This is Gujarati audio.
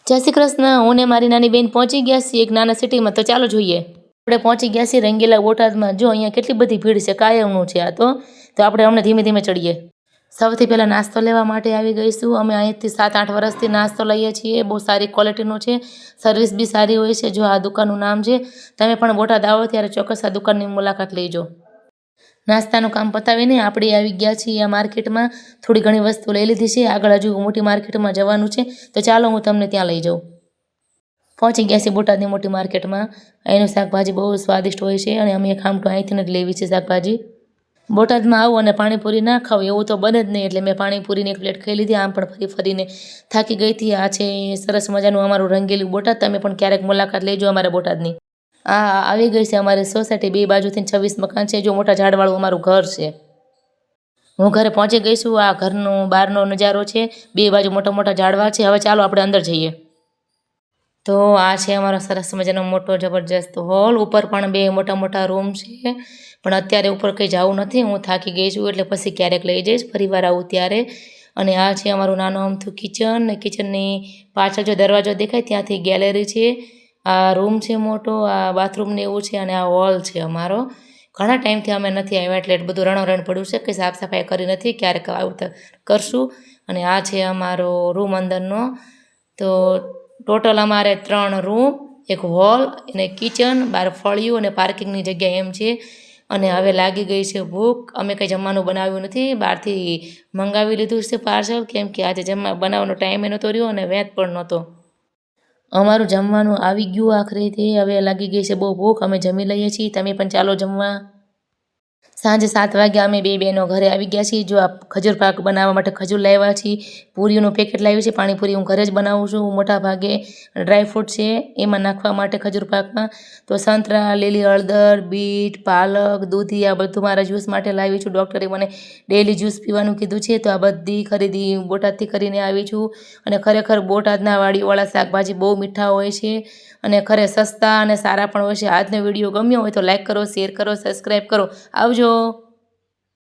જય શ્રી કૃષ્ણ. હું ને મારી નાની બેન પહોંચી ગયા છીએ એક નાના સિટીમાં. તો ચાલો જોઈએ. આપણે પહોંચી ગયા છીએ રંગીલા બોટાદમાં. જો અહીંયા કેટલી બધી ભીડ છે, કાયમનું છે આ તો આપણે હમણાં ધીમે ધીમે ચડીએ. સૌથી પહેલાં નાસ્તો લેવા માટે આવી ગઈશું. અમે અહીંથી 7-8 વર્ષથી નાસ્તો લઈએ છીએ. બહુ સારી ક્વોલિટીનો છે, સર્વિસ બી સારી હોય છે. જો આ દુકાનનું નામ છે, તમે પણ બોટાદ આવો ત્યારે ચોક્કસ આ દુકાનની મુલાકાત લેજો. નાસ્તાનું કામ પતાવીને આપણે આવી ગયા છીએ આ માર્કેટમાં. થોડી ઘણી વસ્તુ લઈ લીધી છે. આગળ હજુ મોટી માર્કેટમાં જવાનું છે, તો ચાલો હું તમને ત્યાં લઈ જાઉં. પહોંચી ગયા છીએ બોટાદની મોટી માર્કેટમાં. અહીંનું શાકભાજી બહુ સ્વાદિષ્ટ હોય છે અને અમે ખામટું અહીંથી જ લેવી છે શાકભાજી. બોટાદમાં આવો અને પાણીપુરી ના ખાવ એવું તો બને જ નહીં, એટલે મેં પાણીપુરીની એક પ્લેટ ખાઈ લીધી. આમ પણ ફરીને થાકી ગઈ હતી. આ છે સરસ મજાનું અમારું રંગેલું બોટાદ. તમે પણ ક્યારેક મુલાકાત લેજો અમારા બોટાદની. આવી ગઈ છે અમારી સોસાયટી. બે બાજુથી 26 મકાન છે. જો મોટા ઝાડવાળું અમારું ઘર છે. હું ઘરે પહોંચી ગઈ છું. આ ઘરનો બહારનો નજારો છે. બે બાજુ મોટા મોટા ઝાડવા છે. હવે ચાલો આપણે અંદર જઈએ. તો આ છે અમારો સરસ મજાનો મોટો જબરજસ્ત હોલ. ઉપર પણ 2 મોટા મોટા રૂમ છે, પણ અત્યારે ઉપર કંઈ જવું નથી. હું થાકી ગઈ છું, એટલે પછી ક્યારેક લઈ જઈશ ફરીવાર આવું ત્યારે. અને આ છે અમારું નાનું અમથું કિચન. ને કિચનની પાછળ જો દરવાજો દેખાય ત્યાંથી ગેલેરી છે. આ રૂમ છે મોટો, આ બાથરૂમને એવું છે, અને આ હોલ છે અમારો. ઘણા ટાઈમથી અમે નથી આવ્યા, એટલે એટલું બધું રણોરણ પડ્યું છે કે સાફ સફાઈ કરી નથી. ક્યારેક આવું કરશું. અને આ છે અમારો રૂમ અંદરનો. તો ટોટલ અમારે 3 રૂમ, એક હોલ અને કિચન, બહાર ફળિયું અને પાર્કિંગની જગ્યા એમ છે. અને હવે લાગી ગઈ છે ભૂખ. અમે કંઈ જમવાનું બનાવ્યું નથી, બહારથી મંગાવી લીધું છે પાર્સલ, કેમ કે આજે બનાવવાનો ટાઈમ નહોતો રહ્યો અને વેત પણ નહોતો. અમારું જમવાનું આવી ગયું આખરેથી. હવે લાગી ગઈ છે બહુ ભૂખ. અમે જમી લઈએ છીએ. તમે પણ ચાલો જમવા. સાંજે 7 વાગ્યા અમે 2 બહેનો ઘરે આવી ગયા છીએ. જો આ ખજૂર પાક બનાવવા માટે ખજૂર લાવ્યા છીએ. પૂરીનું પેકેટ લાવી છે. પાણીપુરી હું ઘરે જ બનાવું છું મોટા ભાગે. ડ્રાયફ્રૂટ છે એમાં નાખવા માટે ખજૂર પાકમાં. તો સંતરા, લીલી હળદર, બીટ, પાલક, દૂધી, આ બધું મારા જ્યુસ માટે લાવી છું. ડૉક્ટરે મને ડેલી જ્યુસ પીવાનું કીધું છે, તો આ બધી ખરીદી બોટાદથી કરીને આવી છું. અને ખરેખર બોટાદના વાડીવાળા શાકભાજી બહુ મીઠા હોય છે અને સસ્તા અને સારા પણ હોય છે. આજનો વિડીયો ગમ્યો હોય તો લાઈક કરો, શેર કરો, સબસ્ક્રાઈબ કરો. આવજો.